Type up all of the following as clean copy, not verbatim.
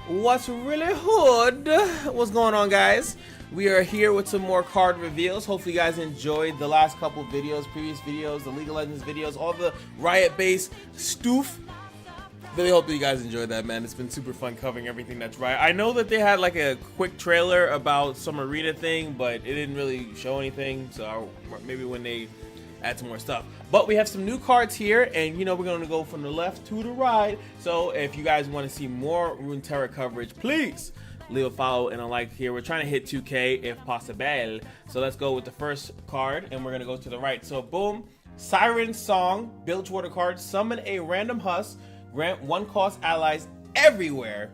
What's really hood? What's going on, guys? We are here with some more card reveals. Hopefully you guys enjoyed the last couple videos, previous videos, the League of Legends videos, all the Riot-based stoof. Really hope that you guys enjoyed that, man. It's been super fun covering everything that's Riot. I know that they had like a quick trailer about some arena thing, but it didn't really show anything, so maybe when they add some more stuff. But we have some new cards here, and you know we're gonna go from the left to the right. So if you guys want to see more Runeterra coverage, please leave a follow and a like here. We're trying to hit 2K if possible. So let's go with the first card, and we're gonna go to the right. So boom, Siren Song, Bilgewater card. Summon a random husk. Grant 1 cost allies everywhere.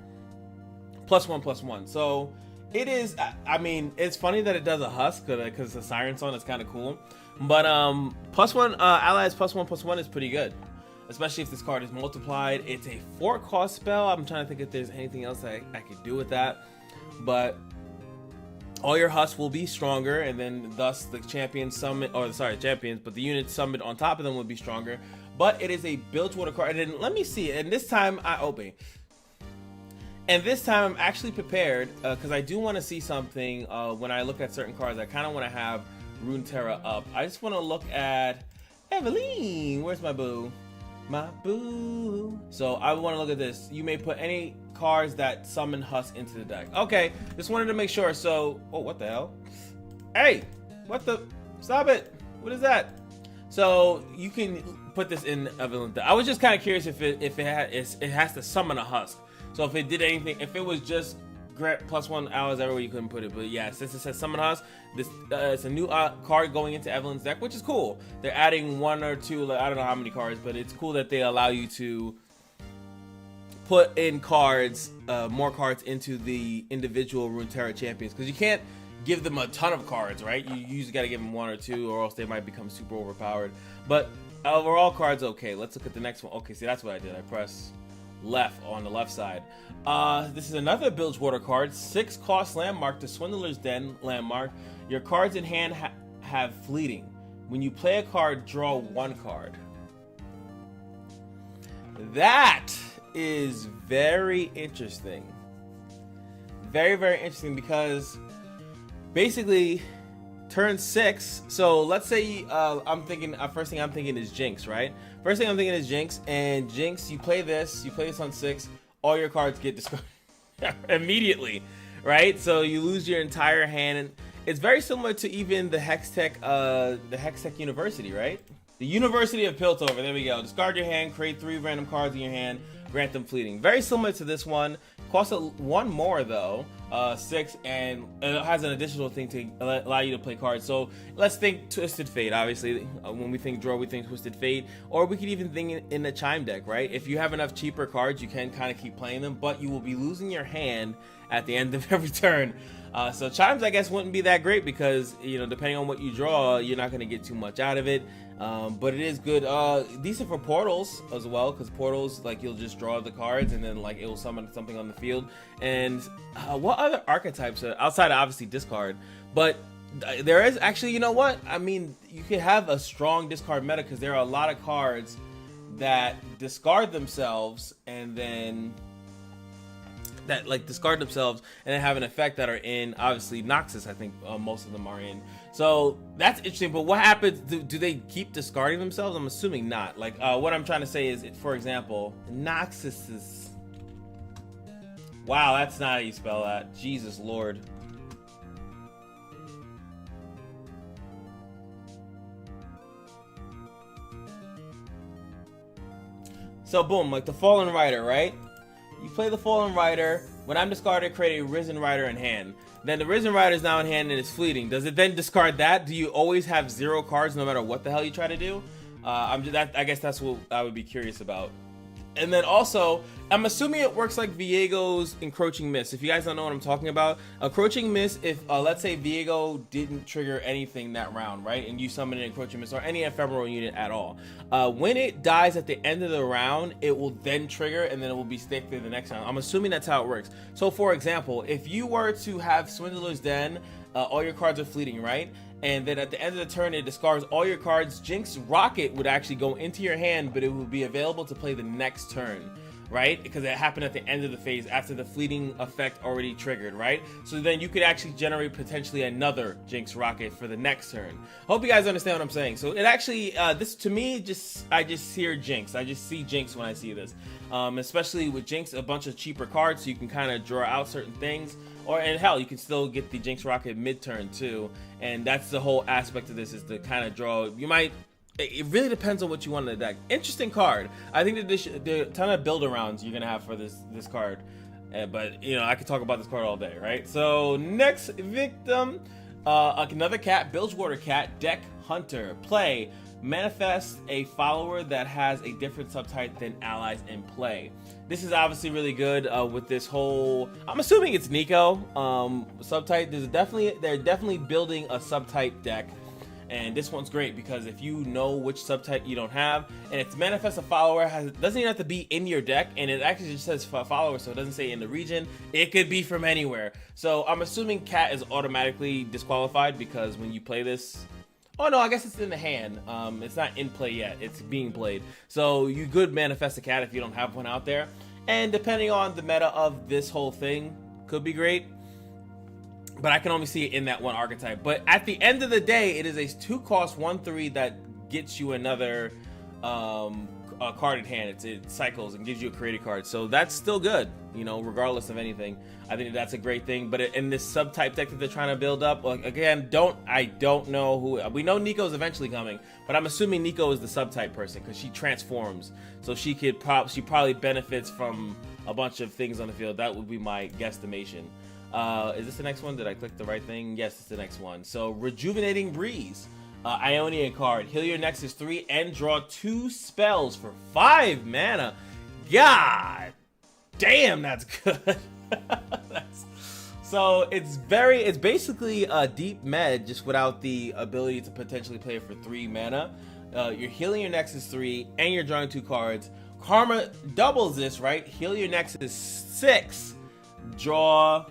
+1/+1. So it is. I mean, it's funny that it does a husk because it's a Siren Song. It's kind of cool. But +1 allies +1/+1 is pretty good, especially if this card is multiplied. It's a 4 cost spell. I'm trying to think if there's anything else I could do with that. But all your husks will be stronger, and then thus the champions summon, or sorry, champions, but the units summoned on top of them will be stronger. But it is a Bilgewater card, and then let me see. And this time I open. And this time I'm actually prepared because I do want to see something when I look at certain cards. I kind of want to have Runeterra up. I just want to look at Evelyn. Where's my boo? My boo. So I want to look at this. You may put any cards that summon Husk into the deck. Okay, just wanted to make sure. So, oh, what the hell? Hey, what the? Stop it. What is that? So you can put this in Evelyn. I was just kind of curious if it has to summon a Husk. So if it did anything, if it was just grant +1 hours everywhere, you couldn't put it. But yeah, since it says summon Husk, this it's a new card going into Evelyn's deck, which is cool. They're adding 1 or 2, like, I don't know how many cards, but it's cool that they allow you to put in cards, more cards into the individual Runeterra champions, because you can't give them a ton of cards, right? You usually got to give them 1 or 2, or else they might become super overpowered. But overall, cards okay. Let's look at the next one. Okay, see, that's what I did. I pressed left on the left side. This is another Bilgewater card. 6 cost landmark, the Swindler's Den landmark. Your cards in hand have fleeting. When you play a card, draw 1 card. That is very interesting. Very, very interesting, because basically turn 6. So let's say I'm thinking, first thing I'm thinking is Jinx, right? First thing I'm thinking is Jinx, and Jinx, you play this on 6, all your cards get discarded immediately, right? So you lose your entire hand, and it's very similar to even the Hextech University, right? The University of Piltover. There we go. Discard your hand, create 3 random cards in your hand, grant them fleeting. Very similar to this one. Costs 1 more though, 6, and it has an additional thing to allow you to play cards. So let's think Twisted Fate. Obviously, when we think draw, we think Twisted Fate, or we could even think in the Chime deck, right? If you have enough cheaper cards, you can kind of keep playing them, but you will be losing your hand at the end of every turn. So Chimes, I guess, wouldn't be that great because, you know, depending on what you draw, you're not going to get too much out of it. But it is good, decent for portals as well, because portals, like, you'll just draw the cards and then, like, it will summon something on the field. And what other archetypes are outside of, obviously, discard? But there is actually, you know what? I mean, you could have a strong discard meta because there are a lot of cards that discard themselves and then discard themselves and then have an effect that are in, obviously, Noxus. I think most of them are in. So that's interesting. But what happens? Do they keep discarding themselves? I'm assuming not. Like, what I'm trying to say is, for example, Noxus is. Wow, that's not how you spell that. Jesus Lord. So boom, like the Fallen Rider, right? You play the Fallen Rider. When I'm discarded, create a Risen Rider in hand. Then the Risen Rider is now in hand and it's fleeting. Does it then discard that? Do you always have 0 cards no matter what the hell you try to do? I guess that's what I would be curious about. And then also, I'm assuming it works like Viego's Encroaching Mist. If you guys don't know what I'm talking about, Encroaching Mist, if let's say Viego didn't trigger anything that round, right? And you summon an Encroaching Mist or any ephemeral unit at all. When it dies at the end of the round, it will then trigger and then it will be staked through the next round. I'm assuming that's how it works. So for example, if you were to have Swindler's Den, all your cards are fleeting, right? and then at the end of the turn it discards all your cards. Jinx Rocket would actually go into your hand, but it would be available to play the next turn, right? Because it happened at the end of the phase after the fleeting effect already triggered, right? So then you could actually generate potentially another Jinx Rocket for the next turn. Hope you guys understand what I'm saying. So it actually, this to me, I just hear Jinx. I just see Jinx when I see this. Especially with Jinx, a bunch of cheaper cards, so you can kind of draw out certain things. And hell, you can still get the Jinx Rocket mid-turn too. And that's the whole aspect of this, is to kind of draw. You might. It really depends on what you want in the deck. Interesting card. I think that the ton of build-arounds you're gonna have for this card. But you know, I could talk about this card all day, right? So next victim, another cat, Bilgewater Cat, Deck Hunter. Play. Manifest a follower that has a different subtype than allies in play. This is obviously really good with this whole. I'm assuming it's Nico subtype. They're definitely building a subtype deck. And this one's great because if you know which subtype you don't have, and it's Manifest a Follower, doesn't even have to be in your deck, and it actually just says follower, so it doesn't say in the region. It could be from anywhere. So I'm assuming Cat is automatically disqualified because when you play this, oh no, I guess it's in the hand. It's not in play yet. It's being played. So you could manifest a Cat if you don't have one out there. And depending on the meta of this whole thing, could be great. But I can only see it in that one archetype. But at the end of the day, it is a 2-cost 1/3 that gets you another card in hand. It cycles and gives you a created card. So that's still good, you know, regardless of anything. I think that's a great thing. But in this subtype deck that they're trying to build up, like, again, I don't know who. We know Nico's eventually coming, but I'm assuming Nico is the subtype person because she transforms. So she probably benefits from a bunch of things on the field. That would be my guesstimation. Is this the next one? Did I click the right thing? Yes, it's the next one. So Rejuvenating Breeze, Ionian card. Heal your Nexus 3 and draw 2 spells for 5 mana. God damn, that's good. So it's basically a deep med, just without the ability to potentially play it for 3 mana. You're healing your Nexus 3 and you're drawing 2 cards. Karma doubles this, right? Heal your Nexus 6, draw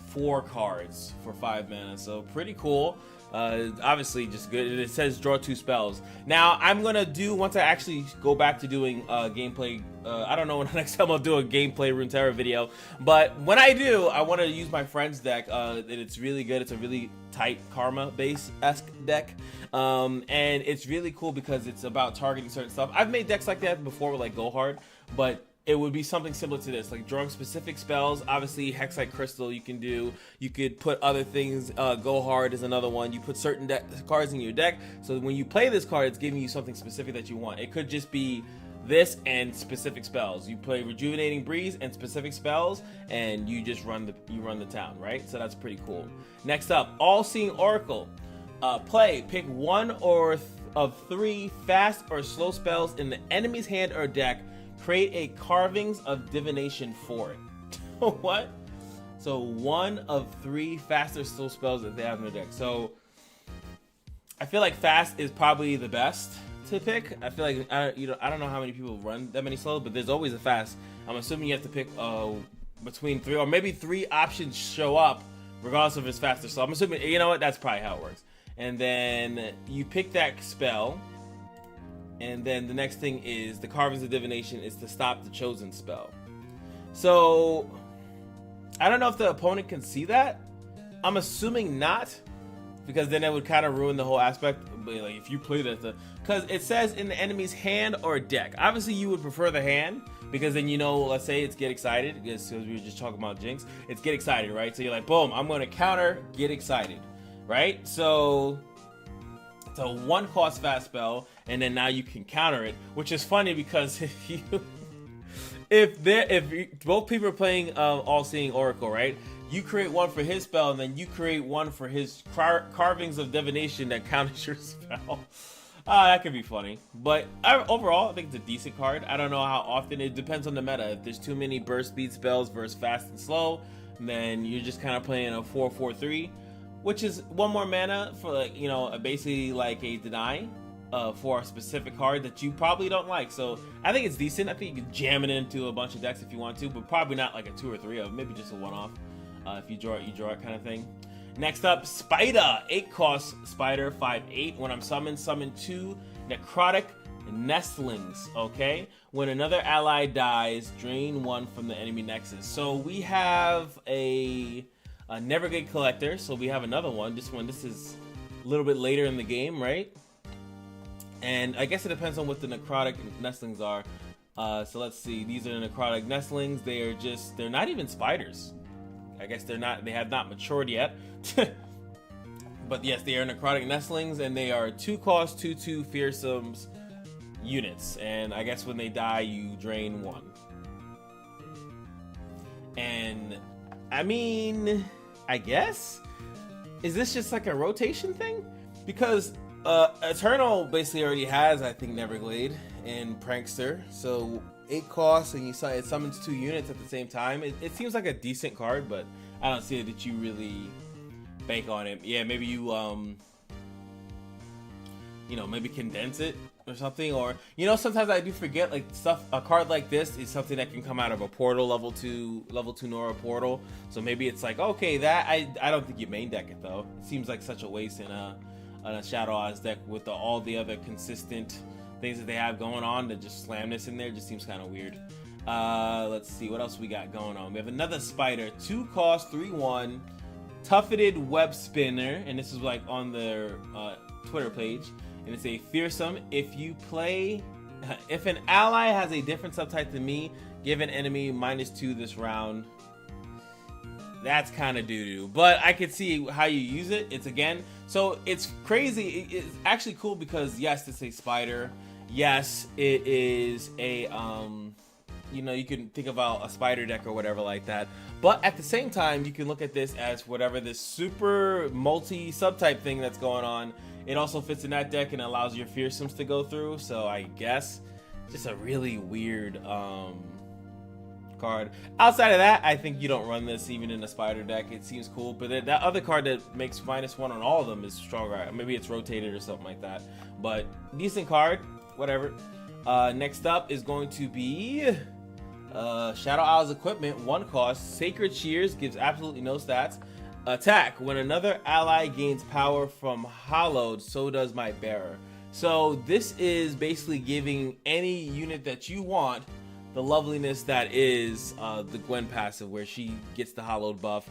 4 cards for 5 mana, so pretty cool. Obviously just good. It says draw 2 spells. Now I'm gonna do, once I actually go back to doing gameplay, I don't know when the next time I'll do a gameplay Runeterra video, but when I do, I want to use my friend's deck. It's really good. It's a really tight Karma base-esque deck, and it's really cool because it's about targeting certain stuff. I've made decks like that before with like Go Hard, but it would be something similar to this, like drawing specific spells. Obviously, Hexite Crystal you can do. You could put other things. Go Hard is another one. You put certain cards in your deck, so when you play this card, it's giving you something specific that you want. It could just be this and specific spells. You play Rejuvenating Breeze and specific spells, and you just run the town, right? So that's pretty cool. Next up, All-Seeing Oracle. Play. Pick one of 3 fast or slow spells in the enemy's hand or deck. Create a Carvings of Divination for it. What? So 1 of 3 fast or slow spells that they have in their deck. So I feel like fast is probably the best to pick. I feel like I don't know how many people run that many slow, but there's always a fast. I'm assuming you have to pick between 3, or maybe 3 options show up regardless if it's fast or slow. I'm assuming, you know what, that's probably how it works. And then you pick that spell. And then the next thing is the Carvings of Divination is to stop the chosen spell. So I don't know if the opponent can see that. I'm assuming not, because then it would kind of ruin the whole aspect. But like if you play that, because it says in the enemy's hand or deck. Obviously you would prefer the hand, because then, you know, let's say it's Get Excited, because we were just talking about Jinx. It's Get Excited, right? So you're like, boom, I'm going to counter Get Excited, right? So it's a 1-cost fast spell, and then now you can counter it, which is funny because if both people are playing All-Seeing Oracle, right? You create one for his spell, and then you create one for his Carvings of Divination that counters your spell. That could be funny. But overall, I think it's a decent card. I don't know how often. It depends on the meta. If there's too many burst speed spells versus fast and slow, then you're just kind of playing a 4/4/3. Which is 1 more mana for, like, you know, basically like a deny for a specific card that you probably don't like. So I think it's decent. I think you can jam it into a bunch of decks if you want to, but probably not like a 2 or 3 of, maybe just a 1-off. If you draw it kind of thing. Next up, Spider, 8 cost Spider, 5/8. When I'm summoned, summon 2 necrotic nestlings. Okay, when another ally dies, drain 1 from the enemy nexus. So we have a Nevergate Collector. So we have another one. This is a little bit later in the game, right? And I guess it depends on what the necrotic nestlings are. So let's see. These are the necrotic nestlings. They're not even spiders. I guess they have not matured yet. But yes, they are necrotic nestlings, and they are 2 cost, 2/2 fearsomes units. And I guess when they die, you drain 1. And I mean, I guess, is this just like a rotation thing? Because Eternal basically already has, I think, Neverglade and Prankster. So 8 costs, and it summons 2 units at the same time. It seems like a decent card, but I don't see that you really bank on it. Yeah, maybe you maybe condense it or something, or sometimes I do forget, like, a card like this is something that can come out of a portal, level 2 Nora portal. So maybe it's like, okay, that I don't think you main deck it though. It seems like such a waste in a Shadow Oz deck with all the other consistent things that they have going on. To just slam this in there just seems kind of weird. Let's see what else we got going on. We have another Spider, 2 cost, 3/1, Tufted Web Spinner, and this is like on their Twitter page, and it's a fearsome. If an ally has a different subtype than me, give an enemy -2 this round. That's kind of doo-doo, but I could see how you use it. So it's crazy. It's actually cool because yes, it's a spider. Yes, it is a you can think about a spider deck or whatever like that. But at the same time, you can look at this as whatever this super multi subtype thing that's going on. It also fits in that deck and allows your fearsomes to go through. So I guess just a really weird card. Outside of that, I think you don't run this even in a spider deck. It seems cool, but that other card that makes -1 on all of them is stronger. Maybe it's rotated or something like that, but decent card, whatever. Next up is going to be Shadow Owl's Equipment, 1 cost, Sacred Shears, gives absolutely no stats. Attack, when another ally gains power from Hallowed, so does my bearer. So this is basically giving any unit that you want the loveliness that is the Gwen passive, where she gets the Hallowed buff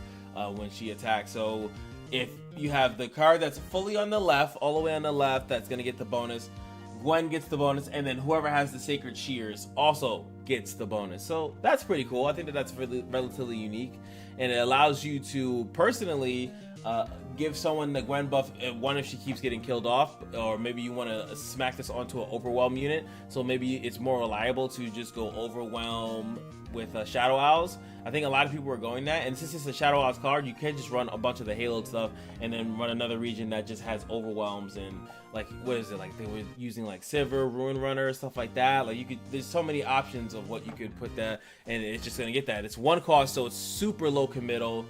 when she attacks. So if you have the card that's fully on the left, all the way on the left, that's going to get the bonus, Gwen gets the bonus, and then whoever has the Sacred Shears also gets the bonus. So that's pretty cool. I think that's really relatively unique, and it allows you to personally give someone the Gwen buff, one if she keeps getting killed off, or maybe you want to smack this onto an Overwhelm unit, so maybe it's more reliable to just go Overwhelm with Shadow Owls. I think a lot of people are going that, and since it's a Shadow Owls card, you can just run a bunch of the Halo stuff and then run another region that just has Overwhelms, and like, what is it, like they were using like Sivir, Ruin Runner, stuff like that. Like, there's so many options of what you could put that, and it's just gonna get that. It's 1 cost, so it's super low committal.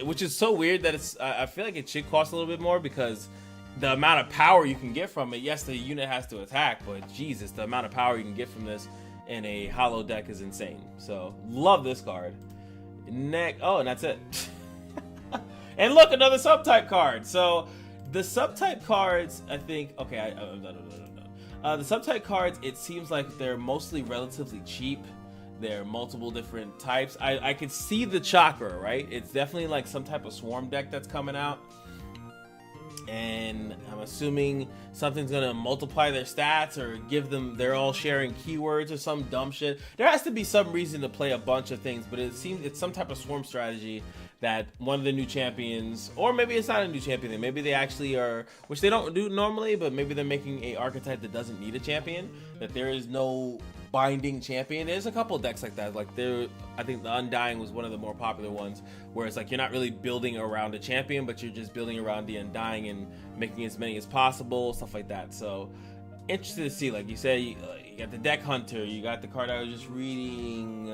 Which is so weird that I feel like it should cost a little bit more, because the amount of power you can get from it. Yes, the unit has to attack, but Jesus, the amount of power you can get from this in a hollow deck is insane. So love this card. And that's it. And look, another subtype card. So the subtype cards, I think, okay, the subtype cards, it seems like they're mostly relatively cheap. There are multiple different types. I could see the chakra, right? It's definitely like some type of swarm deck that's coming out, and I'm assuming something's gonna multiply their stats or give them, they're all sharing keywords or some dumb shit. There has to be some reason to play a bunch of things, but it seems it's some type of swarm strategy that one of the new champions, or maybe it's not a new champion, maybe they actually are, which they don't do normally, but maybe they're making a archetype that doesn't need a champion, that there is no binding champion. There's a couple of decks like that. Like, I think the Undying was one of the more popular ones, where it's like you're not really building around a champion, but you're just building around the Undying and making as many as possible, stuff like that. So interested to see, like you said, you got the Deck Hunter, you got the card I was just reading,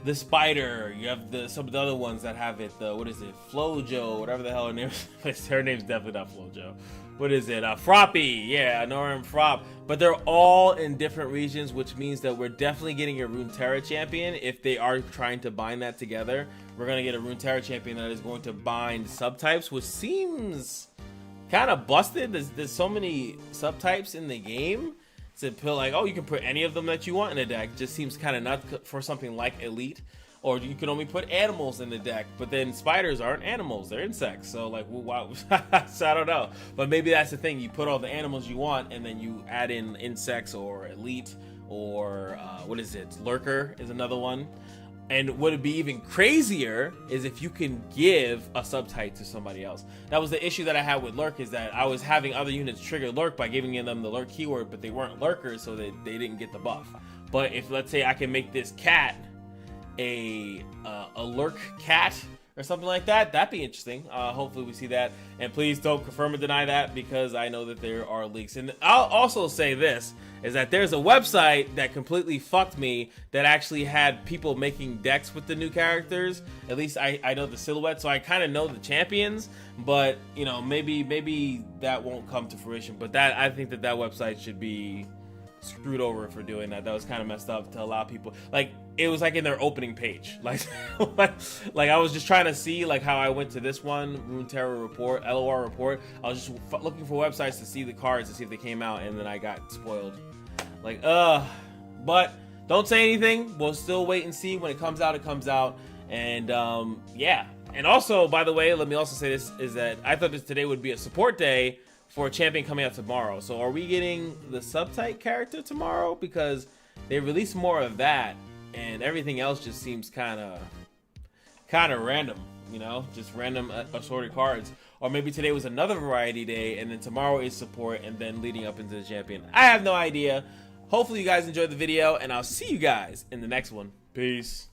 the Spider, you have some of the other ones that have it, what is it, Flojo, whatever the hell her name is. Her name's definitely not Flojo. what is it? Froppy, yeah, Nora Frop. But they're all in different regions, which means that we're definitely getting a Runeterra champion. If they are trying to bind that together, we're gonna get a Runeterra champion that is going to bind subtypes, which seems kind of busted. There's so many subtypes in the game to feel like, oh, you can put any of them that you want in a deck. Just seems kind of nuts for something like Elite. Or you can only put animals in the deck, but then spiders aren't animals, they're insects. So like, wow, so I don't know. But maybe that's the thing, you put all the animals you want and then you add in insects or elite or what is it? Lurker is another one. And what would be even crazier is if you can give a subtype to somebody else. That was the issue that I had with Lurk, is that I was having other units trigger Lurk by giving them the Lurk keyword, but they weren't Lurkers, so they didn't get the buff. But if, let's say, I can make this cat a Lurk cat or something like that, that'd be interesting. Hopefully we see that, and please don't confirm or deny that, because I know that there are leaks. And I'll also say this, is that there's a website that completely fucked me that actually had people making decks with the new characters. At least I know the silhouette, so I kind of know the champions, but you know, maybe that won't come to fruition. But that, I think that website should be screwed over for doing that. That was kind of messed up to allow people, like, it was like in their opening page, like like I was just trying to see like how I went to this one Runeterra report, LOR report. I was just looking for websites to see the cards to see if they came out, and then I got spoiled. Like, but don't say anything. We'll still wait and see. When it comes out, it comes out. And yeah. And also, by the way, let me also say this, is that I thought that today would be a support day for a champion coming out tomorrow. So are we getting the subtype character tomorrow? Because they released more of that, and everything else just seems kind of random, you know, just random assorted cards. Or maybe today was another variety day, and then tomorrow is support, and then leading up into the champion. I have no idea. Hopefully you guys enjoyed the video, and I'll see you guys in the next one. Peace.